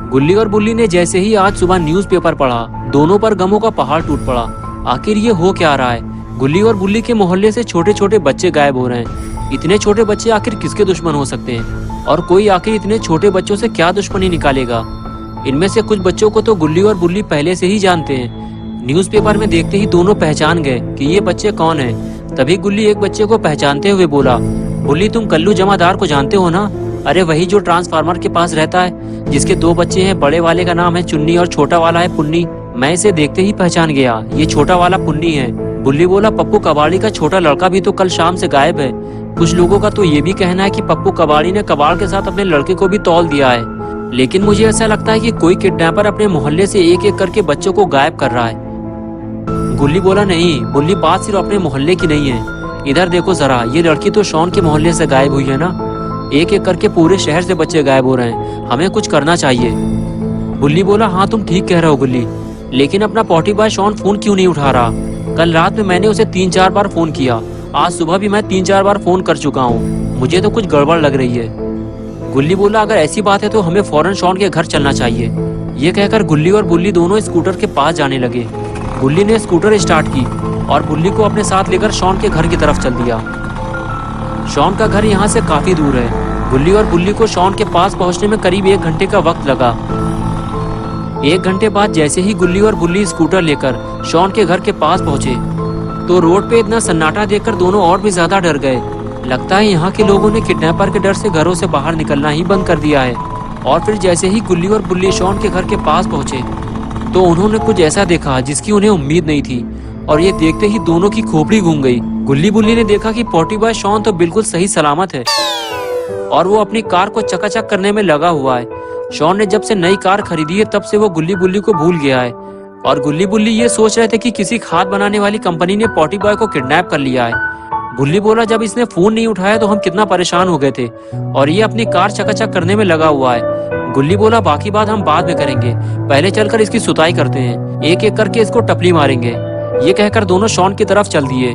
गुल्ली और बुल्ली ने जैसे ही आज सुबह न्यूज़पेपर पढ़ा, दोनों पर गमों का पहाड़ टूट पड़ा। आखिर ये हो क्या रहा है? गुल्ली और बुल्ली के मोहल्ले से छोटे छोटे बच्चे गायब हो रहे हैं। इतने छोटे बच्चे आखिर किसके दुश्मन हो सकते हैं? और कोई आखिर इतने छोटे बच्चों से क्या दुश्मनी निकालेगा? इनमें से कुछ बच्चों को तो गुल्ली और बुल्ली पहले से ही जानते हैं। न्यूज़पेपर में देखते ही दोनों पहचान गए कि ये बच्चे कौन हैं। तभी गुल्ली एक बच्चे को पहचानते हुए बोला, बुल्ली तुम कल्लू जमादार को जानते हो ना? अरे वही जो ट्रांसफार्मर के पास रहता है, जिसके दो बच्चे हैं, बड़े वाले का नाम है चुन्नी और छोटा वाला है पुन्नी। मैं इसे देखते ही पहचान गया, ये छोटा वाला पुन्नी है। बुल्ली बोला, पप्पू कबाड़ी का छोटा लड़का भी तो कल शाम से गायब है। कुछ लोगों का तो ये भी कहना है कि पप्पू कबाड़ी ने कबाड़ के साथ अपने लड़के को भी तौल दिया है। लेकिन मुझे ऐसा लगता है कि कोई किडनैपर अपने मोहल्ले से एक एक करके बच्चों को गायब कर रहा है। गुल्ली बोला, नहीं बुल्ली, बात सिर्फ अपने मोहल्ले की नहीं है। इधर देखो जरा, ये लड़की तो शॉन के मोहल्ले से गायब हुई है ना। एक एक करके पूरे शहर से बच्चे गायब हो रहे हैं, हमें कुछ करना चाहिए। बुल्ली बोला, हाँ तुम ठीक कह रहे हो गुल्ली, लेकिन अपना पॉटी बॉय शॉन फोन क्यों नहीं उठा रहा? कल रात में मैंने उसे 3-4 बार फोन किया, आज सुबह भी मैं 3-4 बार फोन कर चुका हूँ। मुझे तो कुछ गड़बड़ लग रही है। गुल्ली बोला, अगर ऐसी बात है तो हमें फौरन शॉन के घर चलना चाहिए। ये कहकर गुल्ली और बुल्ली दोनों स्कूटर के पास जाने लगे। गुल्ली ने स्कूटर स्टार्ट की और बुल्ली को अपने साथ लेकर शॉन के घर की तरफ चल दिया। शॉन का घर यहाँ से काफी दूर है। गुल्ली और बुल्ली को शॉन के पास पहुँचने में करीब 1 घंटे का वक्त लगा। 1 घंटे बाद जैसे ही गुल्ली और बुल्ली स्कूटर लेकर शॉन के घर के पास पहुँचे तो रोड पे इतना सन्नाटा देखकर दोनों और भी ज्यादा डर गए। लगता है यहाँ के लोगों ने किडनैपर के डर से घरों से बाहर निकलना ही बंद कर दिया है। और फिर जैसे ही गुल्ली और बुल्ली शॉन के घर के पास पहुँचे तो उन्होंने कुछ ऐसा देखा जिसकी उन्हें उम्मीद नहीं थी, और ये देखते ही दोनों की खोपड़ी घूम गई। गुल्ली बुल्ली ने देखा कि पॉटी बॉय शॉन तो बिल्कुल सही सलामत है और वो अपनी कार को चकाचक करने में लगा हुआ है। शॉन ने जब से नई कार खरीदी है तब से वो गुल्ली बुल्ली को भूल गया है, और गुल्ली बुल्ली ये सोच रहे थे कि किसी खाद बनाने वाली कंपनी ने पॉटी बॉय को किडनैप कर लिया है। बुल्ली बोला, जब इसने फोन नहीं उठाया तो हम कितना परेशान हो गए थे, और ये अपनी कार चकाचक करने में लगा हुआ है। गुल्ली बोला, बाकी बात हम बाद में करेंगे, पहले चलकर इसकी सुताई करते हैं, एक एक करके इसको टपली मारेंगे। ये कहकर दोनों शॉन की तरफ चल दिए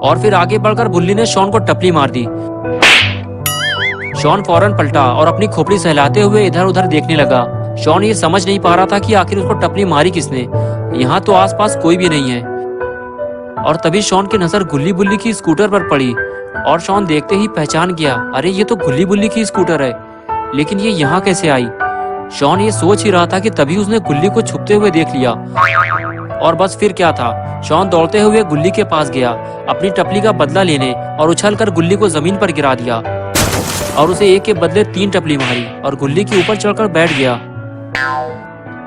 और फिर आगे बढ़कर बुल्ली ने शॉन को टपली मार दी। शॉन फौरन पलटा और अपनी खोपड़ी सहलाते हुए इधर उधर देखने लगा। शॉन ये समझ नहीं पा रहा था कि आखिर उसको टपली मारी किसने। यहाँ तो आसपास कोई भी नहीं है। और तभी शॉन की नजर गुल्ली बुल्ली की स्कूटर पर पड़ी और शॉन देखते ही पहचान गया, अरे ये तो गुल्ली बुल्ली की स्कूटर है, लेकिन ये यहाँ कैसे आई? शॉन ये सोच ही रहा था कि तभी उसने गुल्ली को छुपते हुए देख लिया। और बस फिर क्या था, शॉन दौड़ते हुए गुल्ली के पास गया अपनी टपली का बदला लेने और उछलकर गुल्ली को जमीन पर गिरा दिया और उसे एक के बदले 3 टपली मारी और गुल्ली के ऊपर चढ़कर बैठ गया।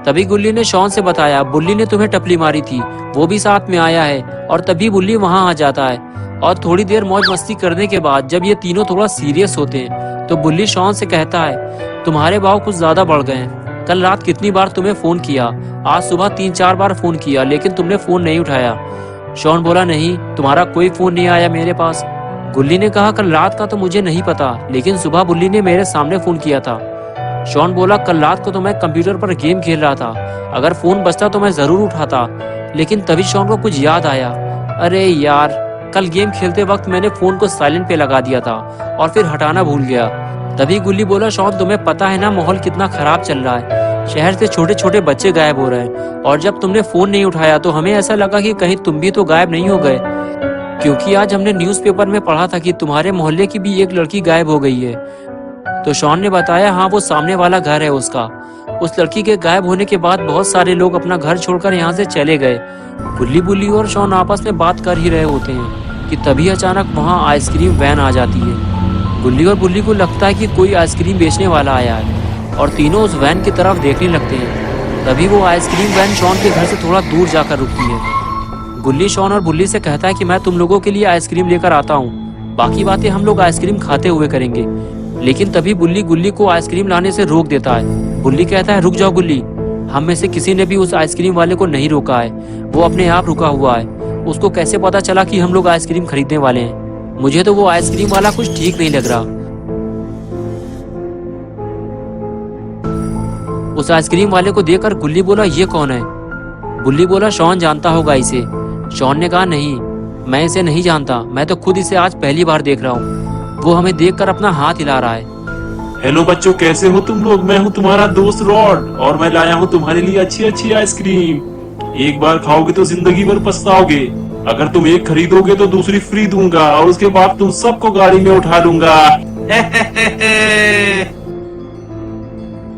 तभी गुल्ली ने शॉन से बताया, बुल्ली ने तुम्हें टपली मारी थी, वो भी साथ में आया है। और तभी बुल्ली वहां आ जाता है और थोड़ी देर मौज मस्ती करने के बाद जब ये तीनों थोड़ा सीरियस होते हैं तो बुल्ली शॉन से कहता है, तुम्हारे भाव कुछ ज्यादा बढ़ गए हैं। कल रात कितनी बार तुम्हें फोन किया, आज सुबह 3-4 बार फोन किया, लेकिन तुमने फोन नहीं उठाया। शॉन बोला, नहीं, तुम्हारा कोई फोन नहीं आया मेरे पास। गुल्ली ने कहा, कल रात का तो मुझे नहीं पता, लेकिन सुबह बुल्ली ने मेरे सामने फोन किया था। शॉन बोला, कल रात को तो मैं कंप्यूटर पर गेम खेल रहा था, अगर फोन बजता तो मैं जरूर उठाता। लेकिन तभी शॉन को कुछ याद आया, अरे यार, कल गेम खेलते वक्त मैंने फोन को साइलेंट पे लगा दिया था और फिर हटाना भूल गया। तभी गुल्ली बोला, शॉन तुम्हें पता है ना माहौल कितना खराब चल रहा है, शहर से छोटे छोटे बच्चे गायब हो रहे हैं, और जब तुमने फोन नहीं उठाया तो हमें ऐसा लगा कि कहीं तुम भी तो गायब नहीं हो गए, क्योंकि आज हमने न्यूज़पेपर में पढ़ा था कि तुम्हारे मोहल्ले की भी एक लड़की गायब हो गई है। तो शॉन ने बताया, हाँ वो सामने वाला घर है उसका। उस लड़की के गायब होने के बाद बहुत सारे लोग अपना घर छोड़कर यहाँ से चले गए। गुल्ली बुल्ली और शॉन आपस में बात कर ही रहे होते हैं कि तभी अचानक वहाँ आइसक्रीम वैन आ जाती है। गुल्ली और बुल्ली को लगता है कि कोई आइसक्रीम बेचने वाला आया है और तीनों उस वैन की तरफ देखने लगते हैं। तभी वो आइसक्रीम वैन शॉन के घर से थोड़ा दूर जाकर रुकती है। गुल्ली शॉन और बुल्ली से कहता है कि मैं तुम लोगों के लिए आइसक्रीम लेकर आता हूँ, बाकी बातें हम लोग आइसक्रीम खाते हुए करेंगे। लेकिन तभी बुल्ली गुल्ली को आइसक्रीम लाने से रोक देता है। बुल्ली कहता है, रुक जाओ गुल्ली, हम में से किसी ने भी उस आइसक्रीम वाले को नहीं रोका है, वो अपने आप रुका हुआ है। उसको कैसे पता चला कि हम लोग आइसक्रीम खरीदने वाले हैं? मुझे तो वो आइसक्रीम वाला कुछ ठीक नहीं लग रहा। उस आइसक्रीम वाले को देखकर गुल्ली बोला, ये कौन है? बुल्ली बोला, शॉन जानता होगा इसे। शॉन ने कहा, नहीं, मैं इसे नहीं जानता, मैं तो खुद इसे आज पहली बार देख रहा हूँ। वो हमें देखकर अपना हाथ हिला रहा है। हेलो बच्चों, कैसे हो तुम लोग? मैं हूँ तुम्हारा दोस्त रॉड और मैं लाया हूँ तुम्हारे लिए अच्छी अच्छी आइसक्रीम। एक बार खाओगे तो जिंदगी भर पछताओगे। अगर तुम एक खरीदोगे तो दूसरी फ्री दूंगा और उसके बाद तुम सबको गाड़ी में उठा लूंगा।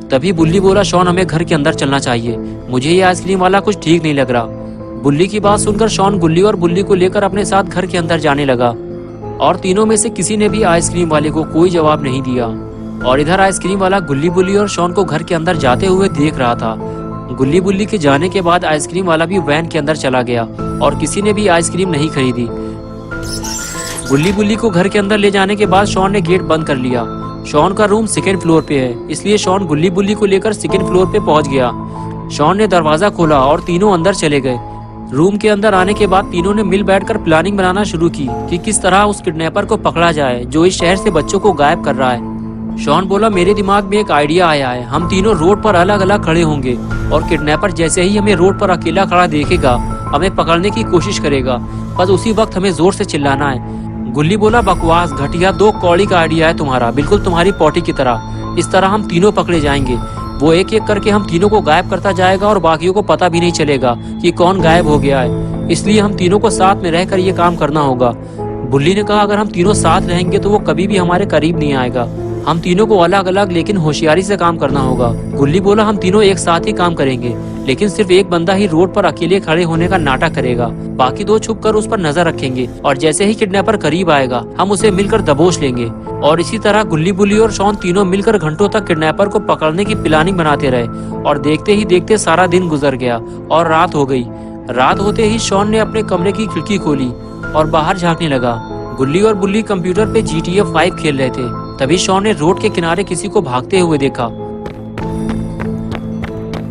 तभी बुल्ली बोला, शॉन हमें घर के अंदर चलना चाहिए, मुझे ये आइसक्रीम वाला कुछ ठीक नहीं लग रहा। बुल्ली की बात सुनकर शॉन गुल्ली और बुल्ली को लेकर अपने साथ घर के अंदर जाने लगा और तीनों में से किसी ने भी आइसक्रीम वाले को कोई जवाब नहीं दिया। और इधर आइसक्रीम वाला गुल्ली बुल्ली और शॉन को घर के अंदर जाते हुए देख रहा था। गुल्ली बुल्ली के जाने के बाद आइसक्रीम वाला भी वैन के अंदर चला गया और किसी ने भी आइसक्रीम नहीं खरीदी। गुल्ली बुल्ली को घर के अंदर ले जाने के बाद शॉन ने गेट बंद कर लिया। शॉन का रूम सेकंड फ्लोर पे है, इसलिए शॉन गुल्ली बुल्ली को लेकर सेकंड फ्लोर पे पहुंच गया। शॉन ने दरवाजा खोला और तीनों अंदर चले गए। रूम के अंदर आने के बाद तीनों ने मिल बैठकर प्लानिंग बनाना शुरू की कि किस तरह उस किडनैपर को पकड़ा जाए जो इस शहर से बच्चों को गायब कर रहा है। शॉन बोला, मेरे दिमाग में एक आइडिया आया है। हम तीनों रोड पर अलग अलग खड़े होंगे और किडनैपर जैसे ही हमें रोड पर अकेला खड़ा देखेगा हमें पकड़ने की कोशिश करेगा, बस उसी वक्त हमें जोर से चिल्लाना है। गुल्ली बोला, बकवास, घटिया, दो कौड़ी का आइडिया है तुम्हारा, बिल्कुल तुम्हारी पॉटी की तरह। इस तरह हम तीनों पकड़े जाएंगे। वो एक एक करके हम तीनों को गायब करता जाएगा और बाकियों को पता भी नहीं चलेगा कि कौन गायब हो गया है। इसलिए हम तीनों को साथ में रहकर ये काम करना होगा। बुल्ली ने कहा, अगर हम तीनों साथ रहेंगे तो वो कभी भी हमारे करीब नहीं आएगा। हम तीनों को अलग अलग लेकिन होशियारी से काम करना होगा। गुल्ली बोला, हम तीनों एक साथ ही काम करेंगे, लेकिन सिर्फ एक बंदा ही रोड पर अकेले खड़े होने का नाटक करेगा, बाकी दो छुपकर उस पर नजर रखेंगे और जैसे ही किडनैपर करीब आएगा हम उसे मिलकर दबोच लेंगे। और इसी तरह गुल्ली बुल्ली और शॉन तीनों मिलकर घंटों तक किडनैपर को पकड़ने की प्लानिंग बनाते रहे। और देखते ही देखते सारा दिन गुजर गया और रात हो गई। रात होते ही शॉन ने अपने कमरे की खिड़की खोली और बाहर झांकने लगा। गुल्ली और बुल्ली कंप्यूटर पे GTA 5 खेल रहे थे। तभी शॉन ने रोड के किनारे किसी को भागते हुए देखा,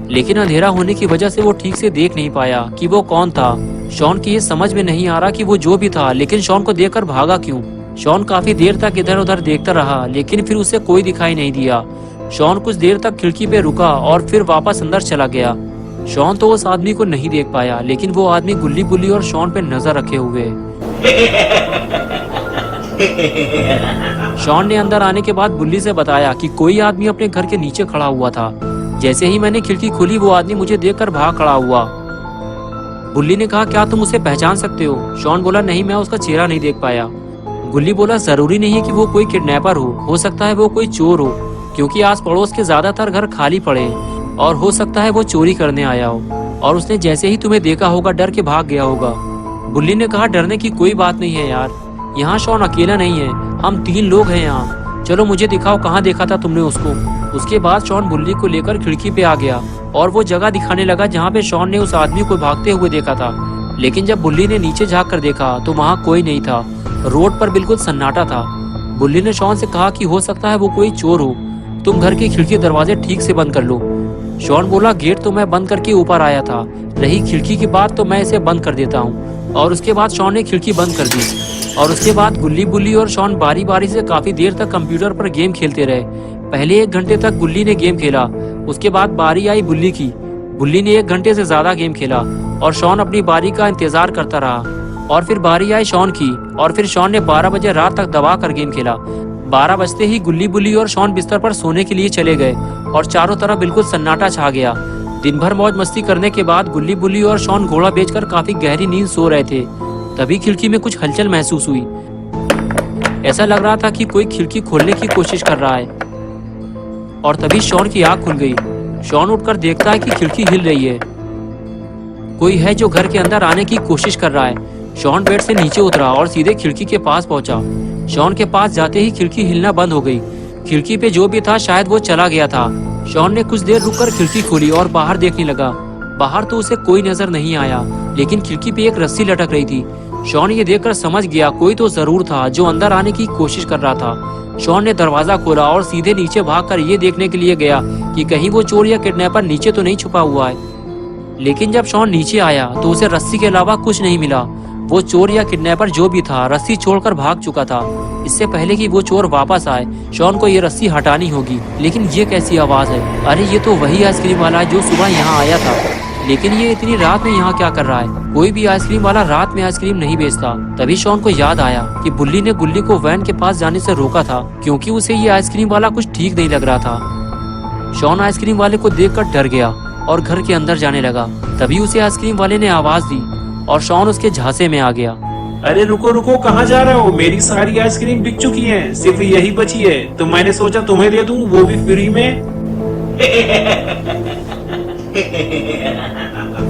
लेकिन अंधेरा होने की वजह से वो ठीक से देख नहीं पाया कि वो कौन था। शॉन की ये समझ में नहीं आ रहा कि वो जो भी था, लेकिन शॉन को देखकर भागा क्यों। शॉन काफी देर तक इधर उधर देखता रहा, लेकिन फिर उसे कोई दिखाई नहीं दिया। शॉन कुछ देर तक खिड़की पे रुका और फिर वापस अंदर चला गया। शॉन तो उस आदमी को नहीं देख पाया, लेकिन वो आदमी गुल्ली बुल्ली और शॉन पे नजर रखे हुए। शॉन ने अंदर आने के बाद बुल्ली से बताया कि कोई आदमी अपने घर के नीचे खड़ा हुआ था। जैसे ही मैंने खिड़की खोली वो आदमी मुझे देखकर भाग खड़ा हुआ। बुल्ली ने कहा, क्या तुम उसे पहचान सकते हो? शॉन बोला, नहीं, मैं उसका चेहरा नहीं देख पाया। गुल्ली बोला, जरूरी नहीं है कि वो कोई किडनैपर हो सकता है वो कोई चोर हो, क्योंकि आस पड़ोस के ज्यादातर घर खाली पड़े हैं और हो सकता है वो चोरी करने आया हो और उसने जैसे ही तुम्हें देखा होगा डर के भाग गया होगा। बुल्ली ने कहा, डरने की कोई बात नहीं है यार, यहाँ शॉन अकेला नहीं है, हम 3 लोग हैं यहाँ। चलो मुझे दिखाओ कहाँ देखा था तुमने उसको। उसके बाद शॉन बुल्ली को लेकर खिड़की पे आ गया और वो जगह दिखाने लगा जहाँ पे शॉन ने उस आदमी को भागते हुए देखा था। लेकिन जब बुल्ली ने नीचे झाँक कर देखा तो वहाँ कोई नहीं था। रोड पर बिल्कुल सन्नाटा था। बुल्ली ने शॉन से कहा कि हो सकता है वो कोई चोर हो, तुम घर की खिड़की दरवाजे ठीक से बंद कर लो। शॉन बोला, गेट तो मैं बंद करके ऊपर आया था, रही खिड़की की बात तो मैं इसे बंद कर देता हूँ। और उसके बाद शॉन ने खिड़की बंद कर दी और उसके बाद गुल्ली बुल्ली और शॉन बारी बारी से काफी देर तक कंप्यूटर पर गेम खेलते रहे। पहले 1 घंटे तक गुल्ली ने गेम खेला, उसके बाद बारी आई बुल्ली की। बुल्ली ने 1 घंटे से ज्यादा गेम खेला और शॉन अपनी बारी का इंतजार करता रहा। और फिर बारी आई शॉन की और फिर शॉन ने 12 बजे रात तक दबा कर गेम खेला। 12 बजते ही गुल्ली बुल्ली और शॉन बिस्तर पर सोने के लिए चले गए और चारों तरफ बिल्कुल सन्नाटा छा गया। दिन भर मौज मस्ती करने के बाद गुल्ली बुल्ली और शॉन घोड़ा बेचकर काफी गहरी नींद सो रहे थे। तभी खिड़की में कुछ हलचल महसूस हुई। ऐसा लग रहा था कि कोई खिड़की खोलने की कोशिश कर रहा है। और तभी शॉन की आंख खुल गई। शॉन उठकर देखता है कि खिड़की हिल रही है, कोई है जो घर के अंदर आने की कोशिश कर रहा है। शॉन बेड से नीचे उतरा और सीधे खिड़की के पास पहुंचा। शॉन के पास जाते ही खिड़की हिलना बंद हो गई। खिड़की पे जो भी था शायद वो चला गया था। शॉन ने कुछ देर रुककर खिड़की खोली और बाहर देखने लगा। बाहर तो उसे कोई नजर नहीं आया, लेकिन खिड़की पे एक रस्सी लटक रही थी। शॉन ये देखकर समझ गया कोई तो जरूर था जो अंदर आने की कोशिश कर रहा था। शॉन ने दरवाजा खोला और सीधे नीचे भागकर ये देखने के लिए गया कि कहीं वो चोर या किडनैपर नीचे तो नहीं छुपा हुआ है। लेकिन जब शॉन नीचे आया तो उसे रस्सी के अलावा कुछ नहीं मिला। वो चोर या किडनैपर जो भी था रस्सी छोड़कर भाग चुका था। इससे पहले कि वो चोर वापस आए शॉन को ये रस्सी हटानी होगी। लेकिन ये कैसी आवाज है? अरे ये तो वही आइसक्रीम वाला है जो सुबह यहाँ आया था। लेकिन ये इतनी रात में यहाँ क्या कर रहा है? कोई भी आइसक्रीम वाला रात में आइसक्रीम नहीं बेचता। तभी शॉन को याद आया कि बुल्ली ने गुल्ली को वैन के पास जाने से रोका था, क्योंकि उसे ये आइसक्रीम वाला कुछ ठीक नहीं लग रहा था। शॉन आइसक्रीम वाले को देखकर डर गया और घर के अंदर जाने लगा। तभी उसे आइसक्रीम वाले ने आवाज दी और शॉन उसके झांसे में आ गया। अरे रुको रुको, कहाँ जा रहे हो? मेरी सारी आइसक्रीम बिक चुकी है, सिर्फ यही बची है, तो मैंने सोचा तुम्हें दे दूं, वो भी फ्री में।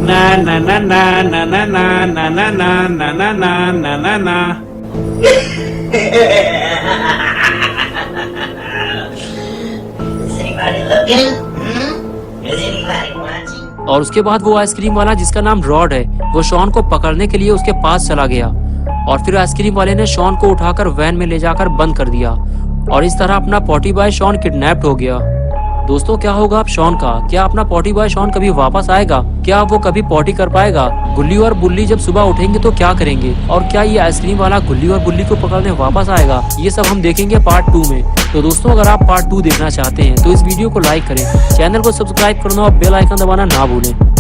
ना ना ना ना ना ना ना ना ना ना ना ना ना ना ना ना। Is anybody looking? Is anybody watching? और उसके बाद वो आइसक्रीम वाला जिसका नाम रॉड है, वो शॉन को पकड़ने के लिए उसके पास चला गया और फिर आइसक्रीम वाले ने शॉन को उठाकर वैन में ले जाकर बंद कर दिया और इस तरह अपना पॉटी बॉय शॉन किडनैप्ड हो गया। दोस्तों, क्या होगा अब शॉन का? क्या अपना पॉटी बॉय शॉन कभी वापस आएगा? क्या वो कभी पॉटी कर पाएगा? गुल्ली और बुल्ली जब सुबह उठेंगे तो क्या करेंगे? और क्या ये आइसक्रीम वाला गुल्ली और बुल्ली को पकड़ने वापस आएगा? ये सब हम देखेंगे पार्ट 2 में। तो दोस्तों, अगर आप पार्ट 2 देखना चाहते हैं तो इस वीडियो को लाइक करें, चैनल को सब्सक्राइब करना और बेल आइकन दबाना ना भूलें।